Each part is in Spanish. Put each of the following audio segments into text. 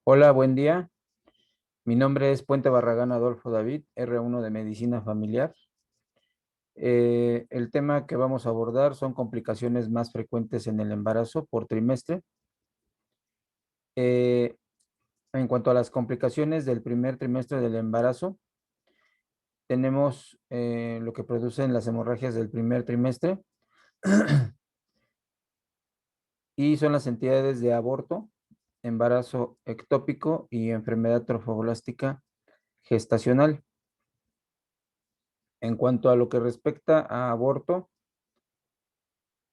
Hola, buen día. Mi nombre es Puente Barragán Adolfo David, R1 de Medicina Familiar. El tema que vamos a abordar son complicaciones más frecuentes en el embarazo por trimestre. Eh, en cuanto a las complicaciones del primer trimestre del embarazo, tenemos lo que producen las hemorragias del primer trimestre y son las entidades de aborto, embarazo ectópico y enfermedad trofoblástica gestacional. En cuanto a lo que respecta a aborto,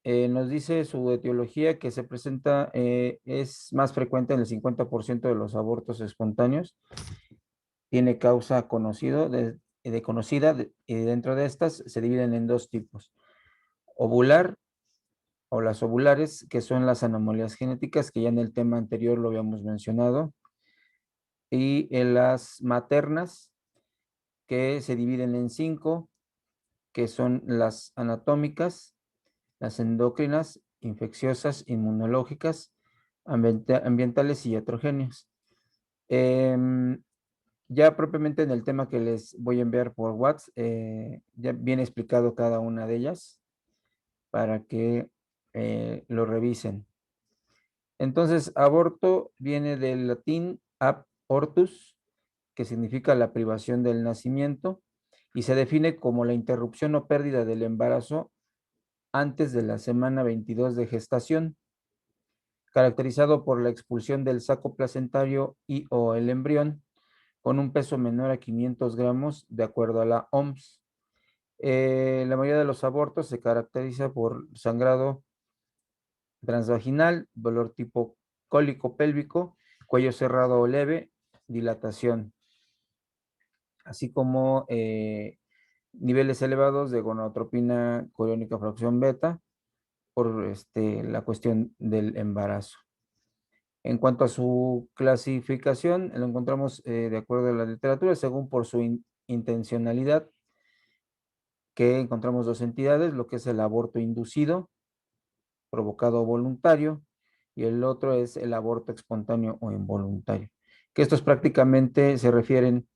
nos dice su etiología que se presenta, es más frecuente en el 50% de los abortos espontáneos. Tiene causa conocida, y dentro de estas se dividen en dos tipos: ovular o las ovulares, que son las anomalías genéticas, que ya en el tema anterior lo habíamos mencionado, y en las maternas, que se dividen en cinco, que son las anatómicas, las endócrinas, infecciosas, inmunológicas, ambientales y iatrogéneas. Em, ya propiamente en el tema que les voy a enviar por WhatsApp, ya viene explicado cada una de ellas para que lo revisen. Entonces, aborto viene del latín ab ortus, que significa la privación del nacimiento, y se define como la interrupción o pérdida del embarazo antes de la semana 22 de gestación, caracterizado por la expulsión del saco placentario y o el embrión con un peso menor a 500 gramos, de acuerdo a la OMS. La mayoría de los abortos se caracteriza por sangrado transvaginal, dolor tipo cólico pélvico, cuello cerrado o leve, dilatación, así como niveles elevados de gonadotropina coriónica fracción beta por la cuestión del embarazo. En cuanto a su clasificación, lo encontramos de acuerdo a la literatura, según por su intencionalidad, que encontramos dos entidades: lo que es el aborto inducido, provocado o voluntario, y el otro es el aborto espontáneo o involuntario, que estos prácticamente se refieren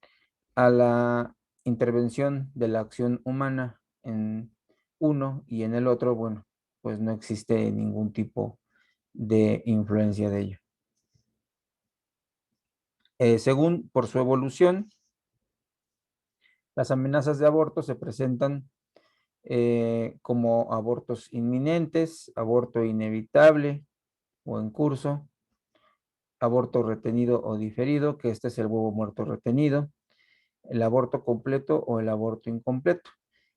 a la intervención de la acción humana en uno, y en el otro, bueno, pues no existe ningún tipo de influencia de ello. Según por su evolución, las amenazas de aborto se presentan como abortos inminentes, aborto inevitable o en curso, aborto retenido o diferido, que este es el huevo muerto retenido, el aborto completo o el aborto incompleto.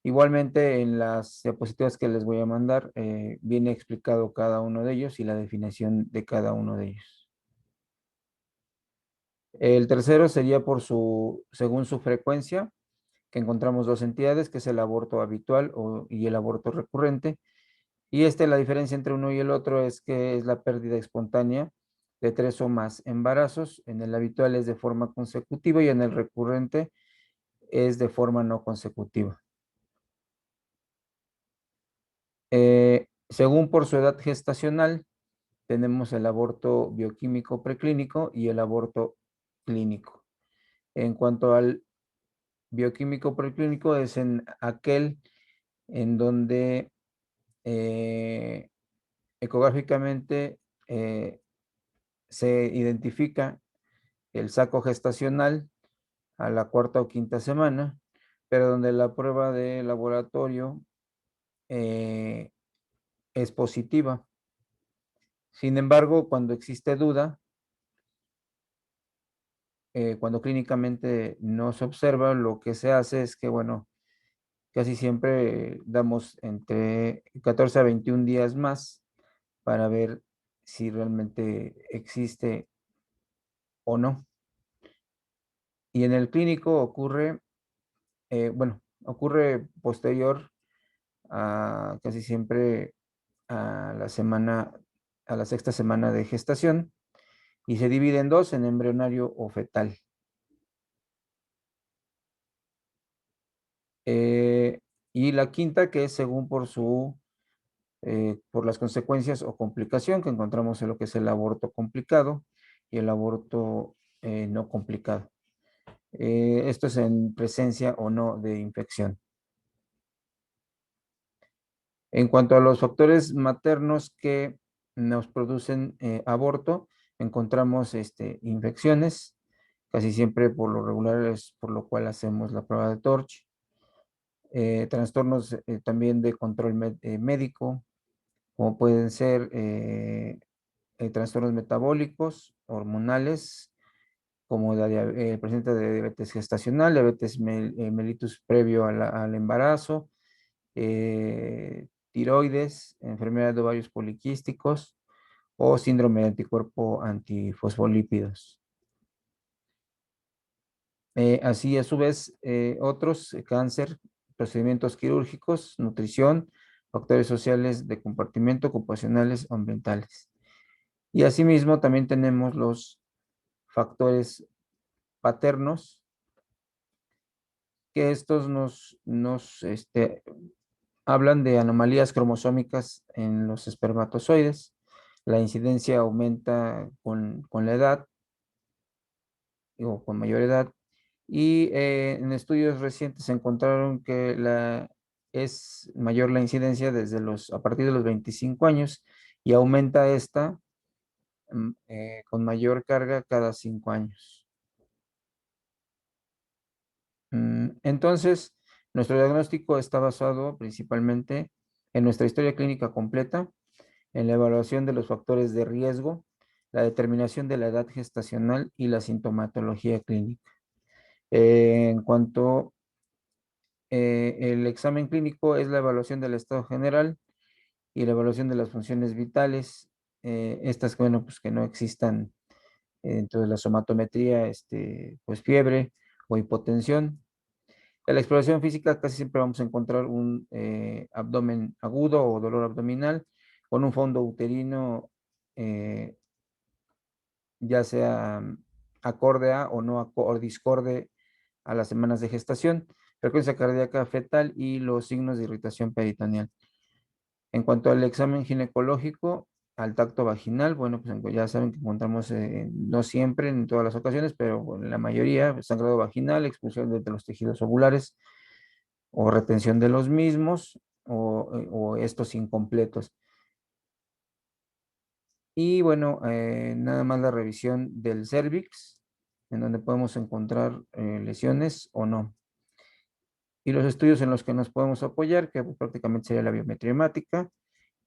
Igualmente, en las diapositivas que les voy a mandar, viene explicado cada uno de ellos y la definición de cada uno de ellos. El tercero sería según su frecuencia, que encontramos dos entidades, que es el aborto habitual y el aborto recurrente. Y la diferencia entre uno y el otro es que es la pérdida espontánea de 3 o más embarazos. En el habitual es de forma consecutiva y en el recurrente es de forma no consecutiva. Según por su edad gestacional, tenemos el aborto bioquímico preclínico y el aborto clínico. En cuanto al bioquímico preclínico, es en aquel en donde ecográficamente se identifica el saco gestacional a la cuarta o quinta semana, pero donde la prueba de laboratorio eh, es positiva. Sin embargo, cuando existe duda, cuando clínicamente no se observa, lo que se hace es que, bueno, casi siempre damos entre 14 a 21 días más para ver si realmente existe o no. Y en el clínico ocurre, bueno, ocurre posterior a casi siempre a la semana, a la sexta semana de gestación, y se divide en dos: en embrionario o fetal. Eh, y la quinta, que es según por las consecuencias o complicación, que encontramos en lo que es el aborto complicado, y el aborto no complicado. Esto es en presencia o no de infección. En cuanto a los factores maternos que nos producen aborto, encontramos infecciones, casi siempre por lo regular es por lo cual hacemos la prueba de Torch, trastornos también de control médico, como pueden ser trastornos metabólicos, hormonales, como presente de diabetes gestacional, diabetes mellitus previo al embarazo, tiroides, enfermedad de ovarios poliquísticos o síndrome de anticuerpo antifosfolípidos. Así, a su vez, otros, cáncer, procedimientos quirúrgicos, nutrición, factores sociales de compartimiento, ocupacionales o ambientales. Y asimismo, también tenemos los factores paternos, que estos nos hablan de anomalías cromosómicas en los espermatozoides. La incidencia aumenta con la edad o con mayor edad. Y en estudios recientes se encontraron que es mayor la incidencia a partir de los 25 años y aumenta esta con mayor carga cada 5 años. Entonces, nuestro diagnóstico está basado principalmente en nuestra historia clínica completa, en la evaluación de los factores de riesgo, la determinación de la edad gestacional y la sintomatología clínica. En cuanto el examen clínico es la evaluación del estado general y la evaluación de las funciones vitales, estas, bueno, pues que no existan dentro de la somatometría, pues fiebre o hipotensión. En la exploración física casi siempre vamos a encontrar un abdomen agudo o dolor abdominal con un fondo uterino, eh, ya sea acorde a o no o discorde a las semanas de gestación, frecuencia cardíaca fetal y los signos de irritación peritoneal. En cuanto al examen ginecológico, al tacto vaginal, bueno, pues ya saben que encontramos, no siempre, en todas las ocasiones, pero bueno, en la mayoría, sangrado vaginal, expulsión de los tejidos ovulares o retención de los mismos o estos incompletos. Y bueno, nada más la revisión del cervix, en donde podemos encontrar lesiones o no. Y los estudios en los que nos podemos apoyar, que pues, prácticamente sería la biometría hemática,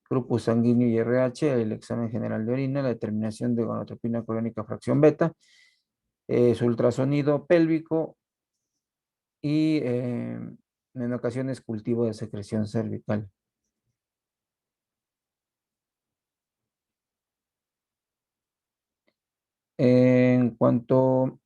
grupo sanguíneo y RH, el examen general de orina, la determinación de gonadotropina coriónica fracción beta, su ultrasonido pélvico y en ocasiones cultivo de secreción cervical. En cuanto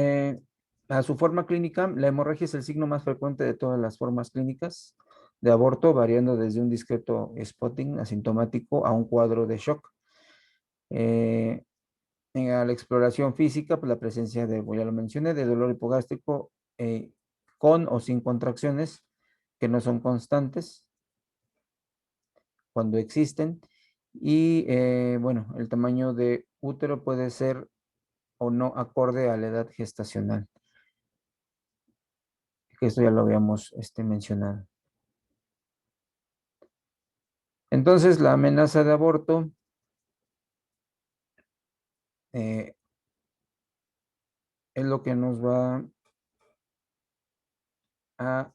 Eh, a su forma clínica, la hemorragia es el signo más frecuente de todas las formas clínicas de aborto, variando desde un discreto spotting asintomático a un cuadro de shock. Eh, a la exploración física, pues la presencia de, ya lo mencioné, de dolor hipogástrico con o sin contracciones que no son constantes cuando existen. Y bueno, el tamaño de útero puede ser o no acorde a la edad gestacional, que esto ya lo habíamos mencionado. Entonces, la amenaza de aborto eh, es lo que nos va a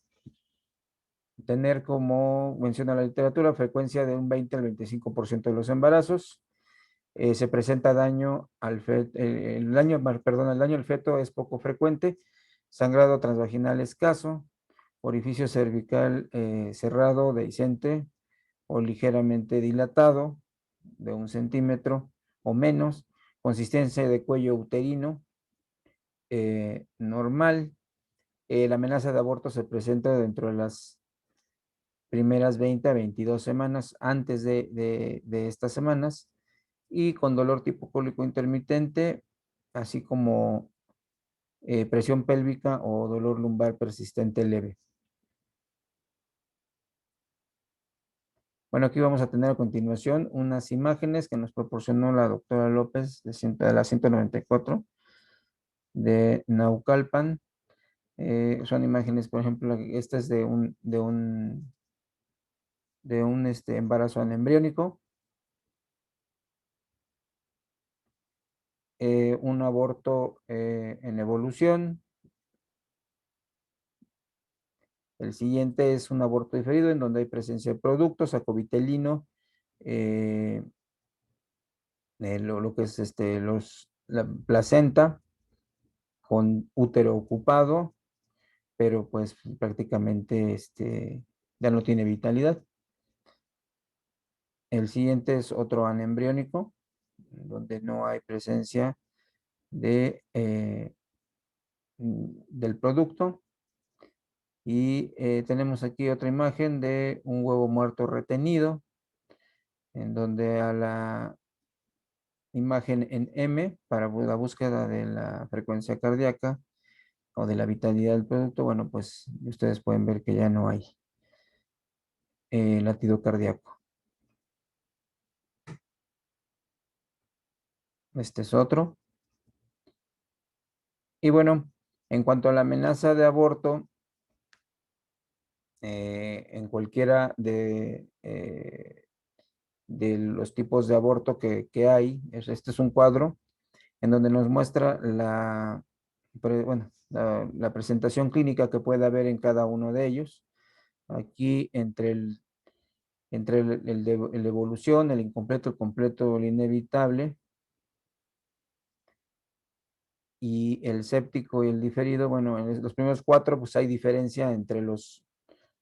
tener, como menciona la literatura, frecuencia de un 20 al 25% de los embarazos. Se presenta daño al feto, el daño al feto es poco frecuente, sangrado transvaginal escaso, orificio cervical cerrado, dehiscente o ligeramente dilatado, de 1 centímetro o menos, consistencia de cuello uterino normal. La amenaza de aborto se presenta dentro de las primeras 20 a 22 semanas antes de estas semanas y con dolor tipo cólico intermitente, así como presión pélvica o dolor lumbar persistente leve. Bueno, aquí vamos a tener a continuación unas imágenes que nos proporcionó la doctora López de la 194 de Naucalpan. Son imágenes, por ejemplo, esta es de un embarazo anembriónico, un aborto en evolución. El siguiente es un aborto diferido en donde hay presencia de productos, acovitelino, eh, lo que es la placenta con útero ocupado, pero pues prácticamente ya no tiene vitalidad. El siguiente es otro anembriónico, donde no hay presencia del producto. Y tenemos aquí otra imagen de un huevo muerto retenido, en donde a la imagen en M, para la búsqueda de la frecuencia cardíaca o de la vitalidad del producto, bueno, pues ustedes pueden ver que ya no hay latido cardíaco. Este es otro. Y bueno, en cuanto a la amenaza de aborto, en cualquiera de los tipos de aborto que hay, este es un cuadro en donde nos muestra la presentación clínica que puede haber en cada uno de ellos. Aquí el de evolución, el incompleto, el completo, el inevitable, y el séptico y el diferido. Bueno, en los primeros cuatro, pues hay diferencia entre los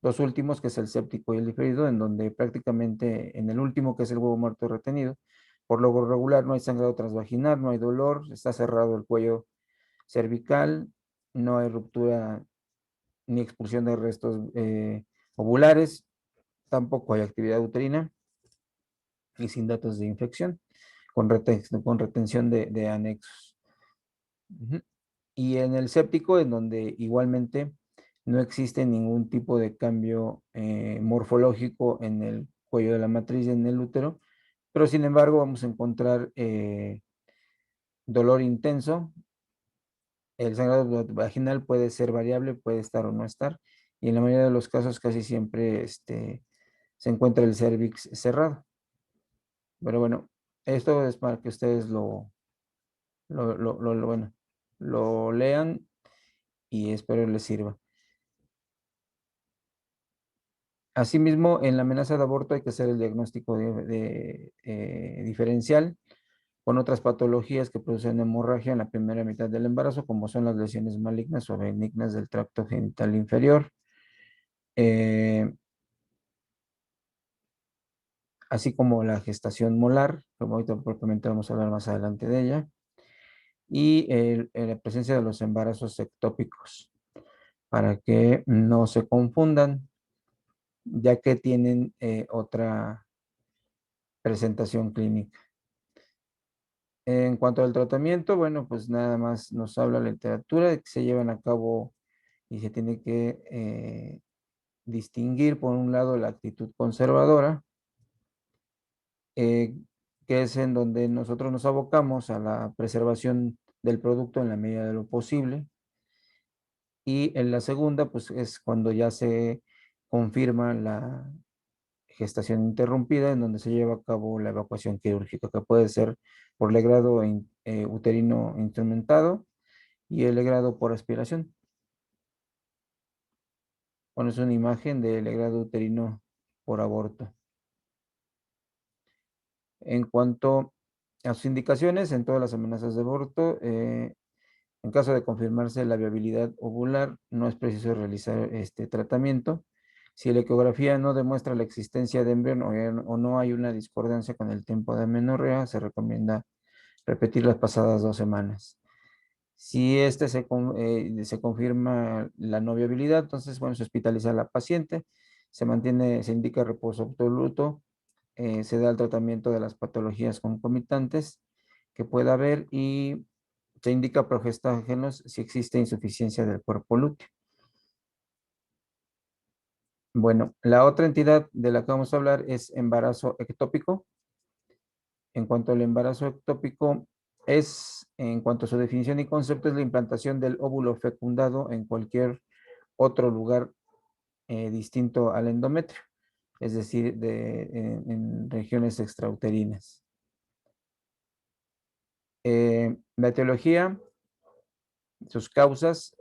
dos últimos, que es el séptico y el diferido, en donde prácticamente en el último, que es el huevo muerto retenido, por lo regular no hay sangrado transvaginal, no hay dolor, está cerrado el cuello cervical, no hay ruptura ni expulsión de restos ovulares, tampoco hay actividad uterina y sin datos de infección, con retención de anexos. Ujú. Y en el séptico, en donde igualmente no existe ningún tipo de cambio morfológico en el cuello de la matriz y en el útero, pero sin embargo vamos a encontrar dolor intenso. El sangrado vaginal puede ser variable, puede estar o no estar, y en la mayoría de los casos casi siempre se encuentra el cervix cerrado. Pero bueno, esto es para que ustedes bueno, lo lean y espero les sirva. Asimismo, en la amenaza de aborto hay que hacer el diagnóstico diferencial con otras patologías que producen hemorragia en la primera mitad del embarazo, como son las lesiones malignas o benignas del tracto genital inferior, eh, así como la gestación molar, como ahorita propiamente vamos a hablar más adelante de ella, y la presencia de los embarazos ectópicos, para que no se confundan, ya que tienen otra presentación clínica. En cuanto al tratamiento, bueno, pues nada más nos habla la literatura de que se llevan a cabo y se tiene que distinguir, por un lado, la actitud conservadora, eh, que es en donde nosotros nos abocamos a la preservación del producto en la medida de lo posible. Y en la segunda, pues es cuando ya se confirma la gestación interrumpida, en donde se lleva a cabo la evacuación quirúrgica, que puede ser por legrado uterino instrumentado y el legrado por aspiración. Bueno, es una imagen del legrado uterino por aborto. En cuanto a sus indicaciones, en todas las amenazas de aborto, en caso de confirmarse la viabilidad ovular, no es preciso realizar este tratamiento. Si la ecografía no demuestra la existencia de embrión o no hay una discordancia con el tiempo de amenorrea, se recomienda repetir las pasadas 2 semanas. Si se confirma la no viabilidad, entonces, bueno, se hospitaliza a la paciente, se indica reposo absoluto, se da el tratamiento de las patologías concomitantes que pueda haber y se indica progestágenos si existe insuficiencia del cuerpo lúteo. Bueno, la otra entidad de la que vamos a hablar es embarazo ectópico. En cuanto al embarazo ectópico, en cuanto a su definición y concepto, es la implantación del óvulo fecundado en cualquier otro lugar distinto al endometrio, es decir, en regiones extrauterinas. La etiología, sus causas,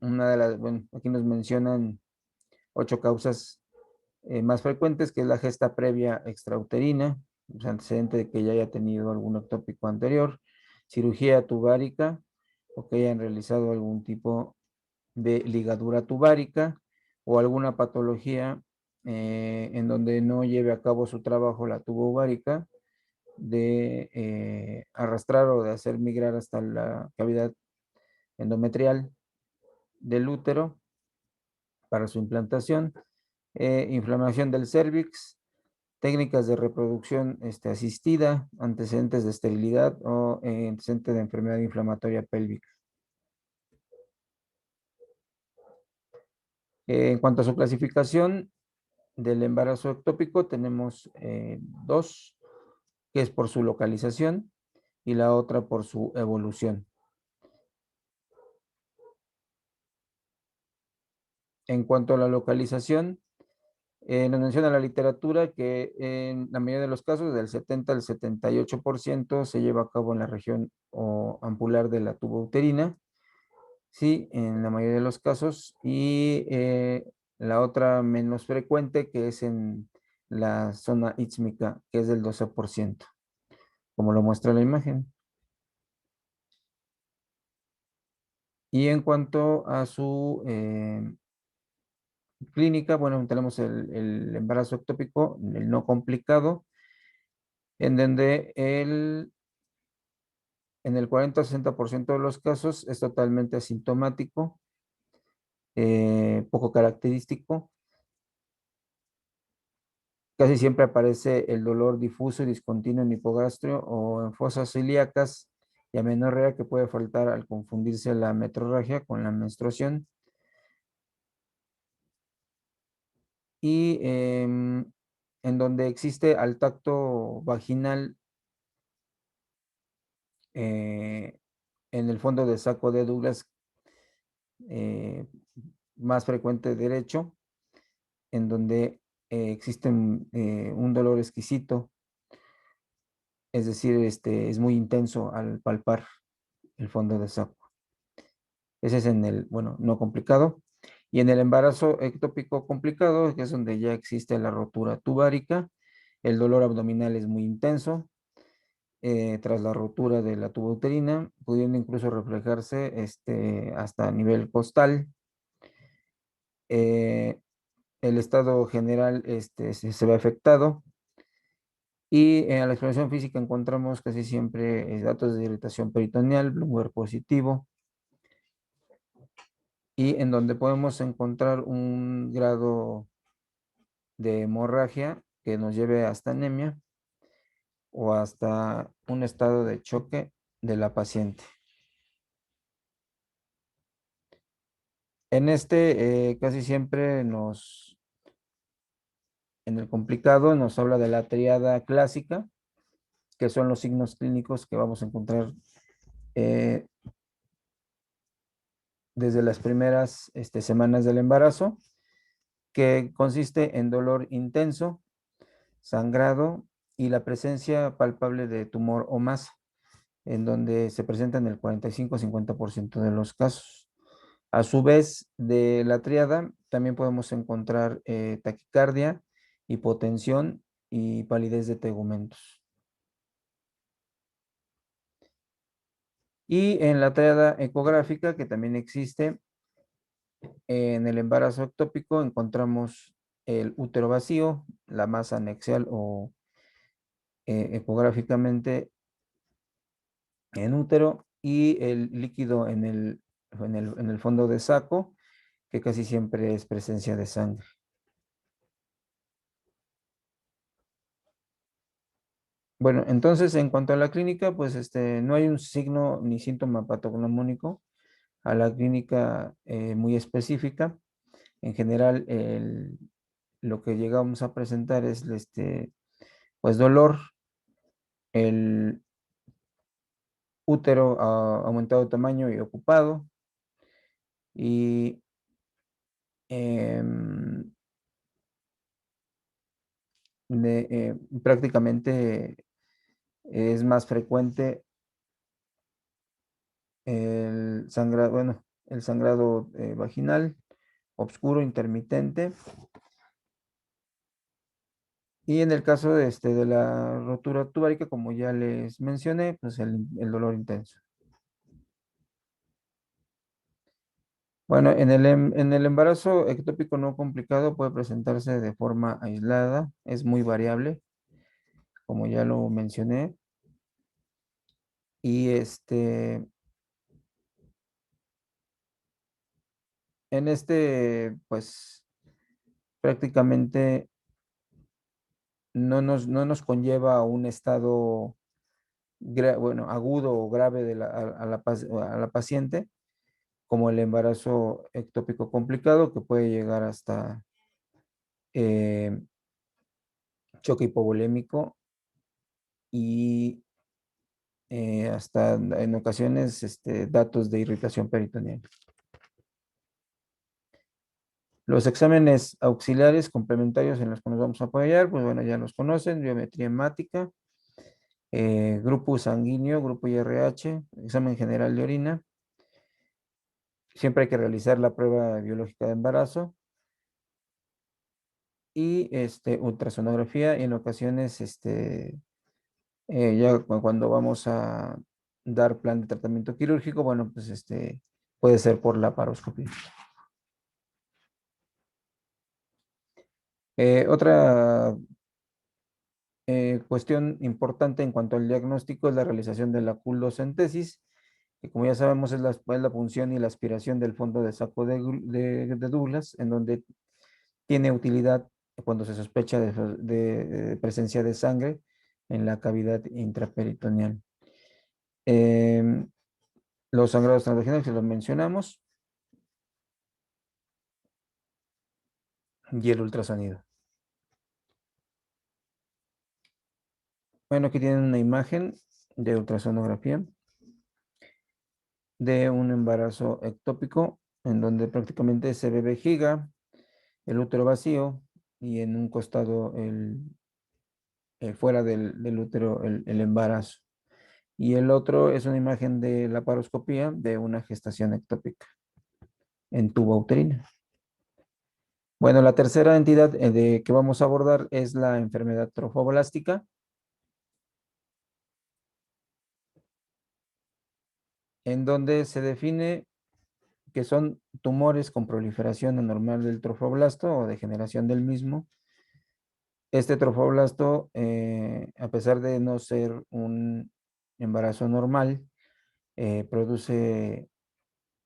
bueno, aquí nos mencionan 8 causas más frecuentes, que es la gesta previa extrauterina, o sea, antecedente de que ya haya tenido algún ectópico anterior, cirugía tubárica, o que hayan realizado algún tipo de ligadura tubárica, o alguna patología en donde no lleve a cabo su trabajo la tuba ovárica, de arrastrar o de hacer migrar hasta la cavidad endometrial del útero para su implantación, inflamación del cérvix, técnicas de reproducción asistida, antecedentes de esterilidad o antecedentes de enfermedad inflamatoria pélvica. En cuanto a su clasificación del embarazo ectópico, tenemos dos, que es por su localización y la otra por su evolución. En cuanto a la localización, nos menciona la literatura que en la mayoría de los casos, del 70 al 78%, se lleva a cabo en la región o ampular de la tuba uterina, sí, en la mayoría de los casos, y la otra menos frecuente, que es en la zona ísmica, que es del 12%, como lo muestra la imagen. Y en cuanto a su clínica, bueno, tenemos el embarazo ectópico, el no complicado, en donde en el 40 o 60% de los casos es totalmente asintomático, poco característico. Casi siempre aparece el dolor difuso y discontinuo en hipogastrio o en fosas ilíacas y amenorrea, que puede faltar al confundirse la metrorragia con la menstruación. Y en donde existe al tacto vaginal eh, en el fondo del saco de Douglas, eh, más frecuente derecho, en donde existe un dolor exquisito, es decir, es muy intenso al palpar el fondo del saco. Ese es en el, bueno, no complicado. Y en el embarazo ectópico complicado, que es donde ya existe la rotura tubárica, el dolor abdominal es muy intenso tras la rotura de la tuba uterina, pudiendo incluso reflejarse hasta a nivel costal. Eh, el estado general se ve afectado. Y a la exploración física encontramos casi siempre datos de irritación peritoneal, Blumwer positivo, y en donde podemos encontrar un grado de hemorragia que nos lleve hasta anemia o hasta un estado de choque de la paciente. En casi siempre en el complicado nos habla de la triada clásica, que son los signos clínicos que vamos a encontrar eh, desde las primeras semanas del embarazo, que consiste en dolor intenso, sangrado y la presencia palpable de tumor o masa, en donde se presenta en el 45-50% de los casos. A su vez, de la tríada también podemos encontrar taquicardia, hipotensión y palidez de tegumentos. Y en la tríada ecográfica, que también existe en el embarazo ectópico, encontramos el útero vacío, la masa anexial o ecográficamente en útero, y el líquido en el fondo de saco, que casi siempre es presencia de sangre. Bueno, entonces en cuanto a la clínica, pues no hay un signo ni síntoma patognomónico a la clínica muy específica. En general, lo que llegamos a presentar es pues dolor, el útero aumentado de tamaño y ocupado, y em, prácticamente es más frecuente el sangrado, bueno, el sangrado vaginal, oscuro, intermitente. Y en el caso de la rotura tubárica, como ya les mencioné, pues el dolor intenso. Bueno, en el embarazo ectópico no complicado puede presentarse de forma aislada, es muy variable, como ya lo mencioné. Y pues prácticamente no nos conlleva a un estado, bueno, agudo o grave a la paciente, como el embarazo ectópico complicado, que puede llegar hasta eh, choque hipovolémico y hasta en ocasiones datos de irritación peritoneal. Los exámenes auxiliares complementarios en los que nos vamos a apoyar, pues bueno, ya los conocen: biometría hemática, grupo sanguíneo, grupo IRH, examen general de orina. Siempre hay que realizar la prueba biológica de embarazo y ultrasonografía, y en ocasiones ya cuando vamos a dar plan de tratamiento quirúrgico, bueno, pues puede ser por la paroscopía. Otra cuestión importante en cuanto al diagnóstico es la realización de la culocentesis, que como ya sabemos es la punción y la aspiración del fondo de saco de Douglas, en donde tiene utilidad cuando se sospecha de presencia de sangre en la cavidad intraperitoneal. Em, los sangrados transvaginales, que los mencionamos, y el ultrasonido. Bueno, aquí tienen una imagen de ultrasonografía de un embarazo ectópico, en donde prácticamente se ve vejiga, el útero vacío, y en un costado fuera del útero el embarazo. Y el otro es una imagen de la paroscopía de una gestación ectópica en tubo uterina. Bueno, la tercera entidad que vamos a abordar es la enfermedad trofoblástica, en donde se define que son tumores con proliferación anormal del trofoblasto o degeneración del mismo. Este trofoblasto, a pesar de no ser un embarazo normal, produce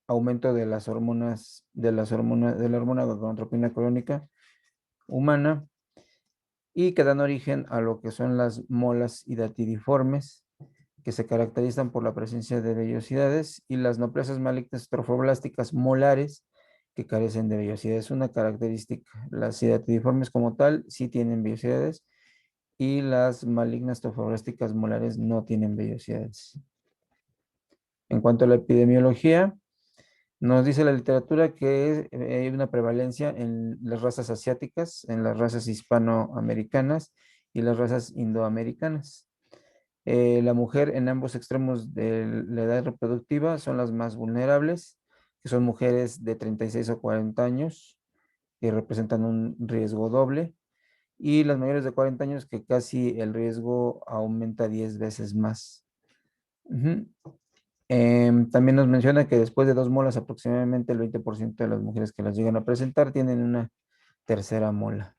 aumento de de la hormona gonadotropina crónica humana, y que dan origen a lo que son las molas hidatidiformes, que se caracterizan por la presencia de vellosidades, y las neoplasias malignas trofoblásticas molares, que carecen de vellosidades. Es una característica. Las hidatidiformes como tal sí tienen vellosidades, y las malignas trofoblásticas molares no tienen vellosidades. En cuanto a la epidemiología, nos dice la literatura que hay una prevalencia en las razas asiáticas, en las razas hispanoamericanas y las razas indoamericanas. La mujer en ambos extremos de la edad reproductiva son las más vulnerables, que son mujeres de 36 o 40 años, que representan un riesgo doble, y las mayores de 40 años, que casi el riesgo aumenta 10 veces más. Ujú. También nos menciona que después de dos molas, aproximadamente el 20% de las mujeres que las llegan a presentar tienen una tercera mola.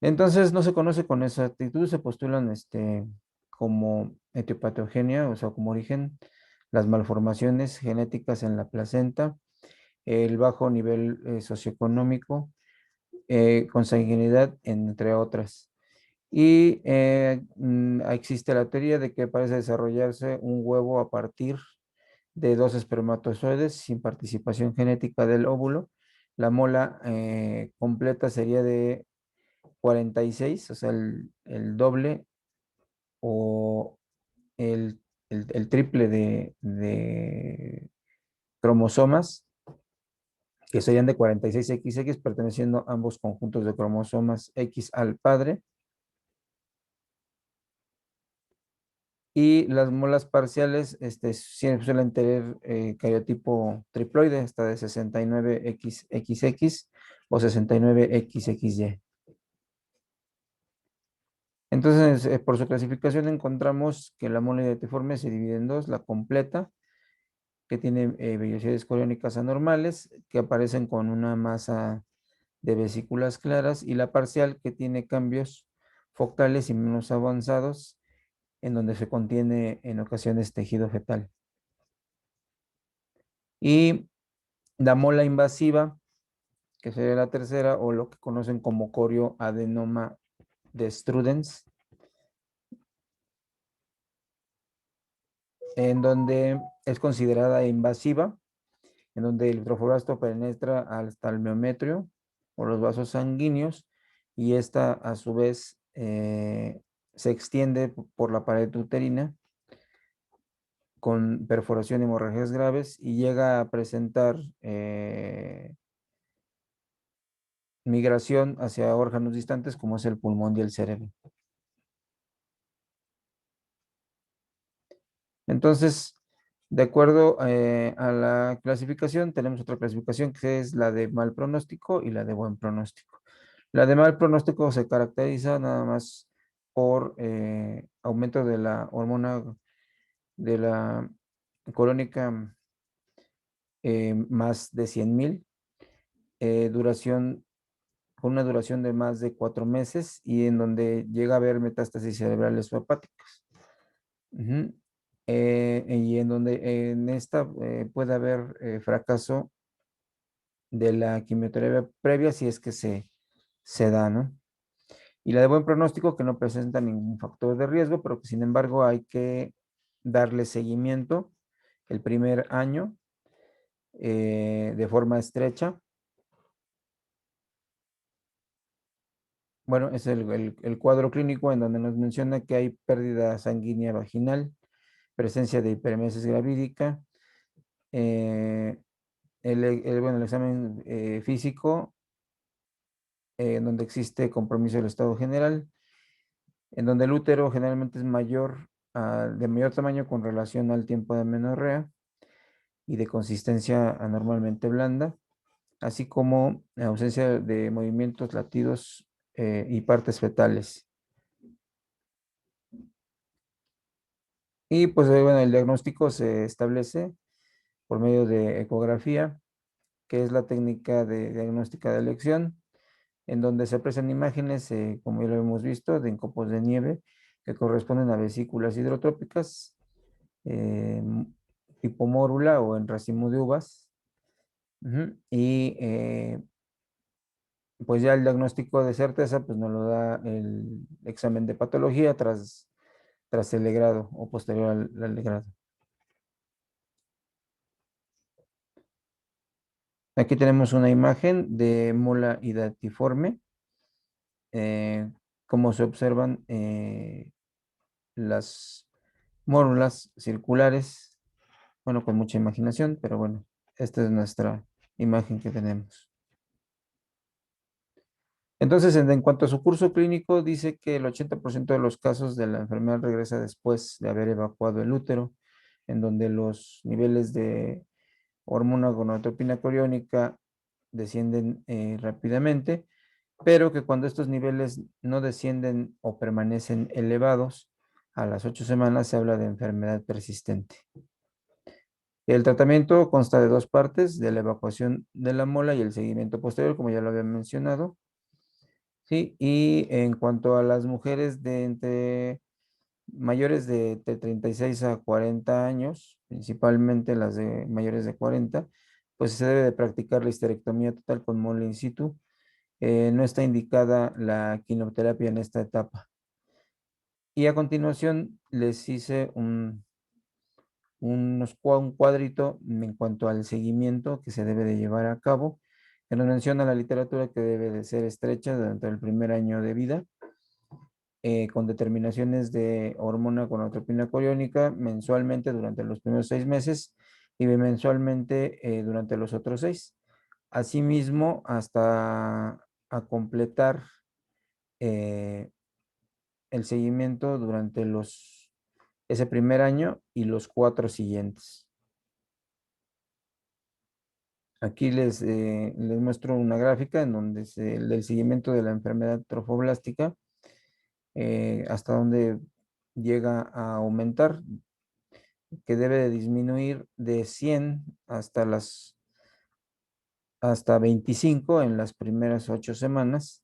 Entonces no se conoce con exactitud, se postulan como etiopatogenia, o sea, como origen, las malformaciones genéticas en la placenta, el bajo nivel socioeconómico, consanguinidad, entre otras. Y existe la teoría de que parece desarrollarse un huevo a partir de 2 espermatozoides sin participación genética del óvulo. La mola completa sería de 46, o sea, el doble o el triple de cromosomas, que serían de 46XX, perteneciendo ambos conjuntos de cromosomas X al padre. Y las molas parciales siempre suelen tener cariotipo triploide, hasta de 69XXX o 69XXY. Entonces, por su clasificación encontramos que la mola identiforme se divide en dos: la completa, que tiene vellosidades coriónicas anormales, que aparecen con una masa de vesículas claras, y la parcial, que tiene cambios focales y menos avanzados, en donde se contiene en ocasiones tejido fetal. Y la mola invasiva, que sería la tercera, o lo que conocen como corioadenoma destrudens, en donde es considerada invasiva, en donde el trofoblasto penetra hasta el miometrio o los vasos sanguíneos, y esta a su vez se extiende por la pared uterina con perforación y hemorragias graves, y llega a presentar migración hacia órganos distantes como es el pulmón y el cerebro. Entonces, de acuerdo a la clasificación, tenemos otra clasificación que es la de mal pronóstico y la de buen pronóstico. La de mal pronóstico se caracteriza nada más por aumento de la hormona de la colónica más de 100,000, duración, con una duración de más de 4 meses, y en donde llega a haber metástasis cerebrales o hepáticas. Ujú. Y en donde en esta puede haber fracaso de la quimioterapia previa, si es que se da, ¿no? Y la de buen pronóstico, que no presenta ningún factor de riesgo, pero que sin embargo hay que darle seguimiento el primer año de forma estrecha. Bueno, es el cuadro clínico en donde nos menciona que hay pérdida sanguínea vaginal, presencia de hiperemesis gravídica, eh, bueno, el examen físico, en donde existe compromiso del estado general, en donde el útero generalmente es mayor, de mayor tamaño con relación al tiempo de amenorrea, y de consistencia anormalmente blanda, así como la ausencia de movimientos, latidos y partes fetales. Y pues bueno, el diagnóstico se establece por medio de ecografía, que es la técnica de diagnóstica de elección, en donde se aprecian imágenes, como ya lo hemos visto, de copos de nieve que corresponden a vesículas hidrotrópicas, eh, tipo mórula o en racimo de uvas. Ujú. Y pues ya el diagnóstico de certeza pues nos lo da el examen de patología tras el legrado o posterior al legrado. Aquí tenemos una imagen de mola hidatiforme, eh, como se observan las mórulas circulares, bueno, con mucha imaginación, pero bueno, esta es nuestra imagen que tenemos. Entonces, en cuanto a su curso clínico, dice que el 80% de los casos de la enfermedad regresa después de haber evacuado el útero, en donde los niveles de hormona gonadotropina coriónica descienden rápidamente, pero que cuando estos niveles no descienden o permanecen elevados, a las 8 semanas se habla de enfermedad persistente. El tratamiento consta de dos partes: de la evacuación de la mola y el seguimiento posterior, como ya lo había mencionado. Sí, y en cuanto a las mujeres de entre mayores de 36 a 40 años, principalmente las de mayores de 40, pues se debe de practicar la histerectomía total con mola in situ. No está indicada la quimioterapia en esta etapa. Y a continuación les hice un cuadrito en cuanto al seguimiento que se debe de llevar a cabo, que nos menciona la literatura que debe de ser estrecha durante el primer año de vida, con determinaciones de hormona gonadotropina coriónica mensualmente durante los primeros 6 meses y bimensualmente durante los otros 6. Asimismo, hasta a completar eh, el seguimiento durante ese primer año y los 4 siguientes. Aquí les muestro una gráfica en donde el seguimiento de la enfermedad trofoblástica, hasta donde llega a aumentar, que debe de disminuir de 100 hasta 25 en las primeras 8 semanas,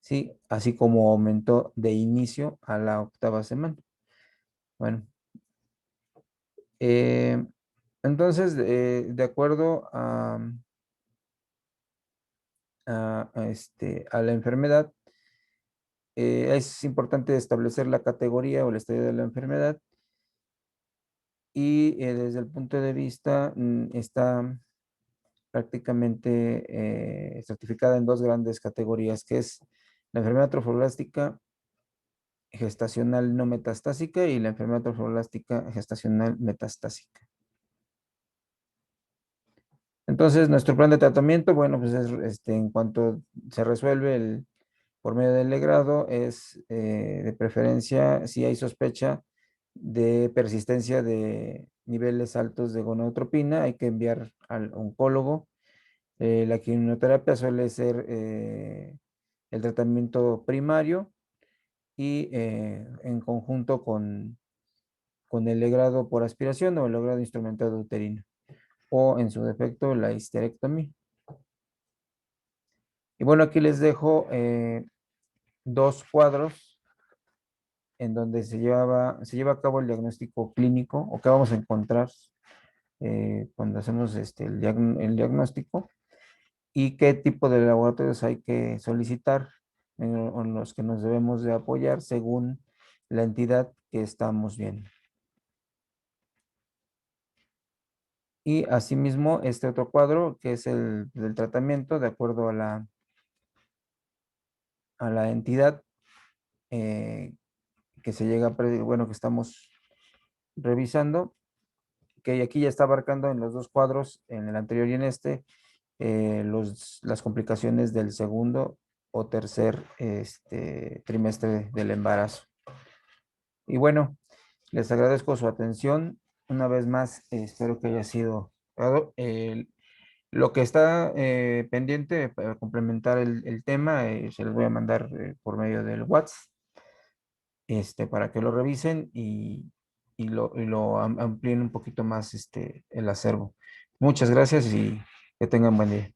¿sí? Así como aumentó de inicio a la 8ª semana. Bueno, eh, entonces, de acuerdo a la enfermedad, es importante establecer la categoría o el estadio de la enfermedad y desde el punto de vista está prácticamente estratificada en dos grandes categorías, que es la enfermedad trofoblástica gestacional no metastásica y la enfermedad trofoblástica gestacional metastásica. Entonces, nuestro plan de tratamiento, bueno, pues es en cuanto se resuelve por medio del legrado, es de preferencia, si hay sospecha de persistencia de niveles altos de gonadotropina, hay que enviar al oncólogo. La quimioterapia suele ser el tratamiento primario y en conjunto con el legrado por aspiración o el legrado instrumentado uterino, o en su defecto la histerectomía. Y bueno, aquí les dejo dos cuadros en donde se lleva a cabo el diagnóstico clínico o que vamos a encontrar cuando hacemos el diagnóstico y qué tipo de laboratorios hay que solicitar en los que nos debemos de apoyar según la entidad que estamos viendo. Y asimismo, este otro cuadro, que es el del tratamiento, de acuerdo a la entidad eh, que se llega bueno, que estamos revisando, que aquí ya está abarcando en los dos cuadros, en el anterior y en este, las complicaciones del segundo o tercer trimestre del embarazo. Y bueno, les agradezco su atención. Una vez más, espero que haya sido claro. Lo que está pendiente para complementar el tema, se los voy a mandar por medio del WhatsApp, para que lo revisen y lo amplíen un poquito más el acervo. Muchas gracias y que tengan buen día.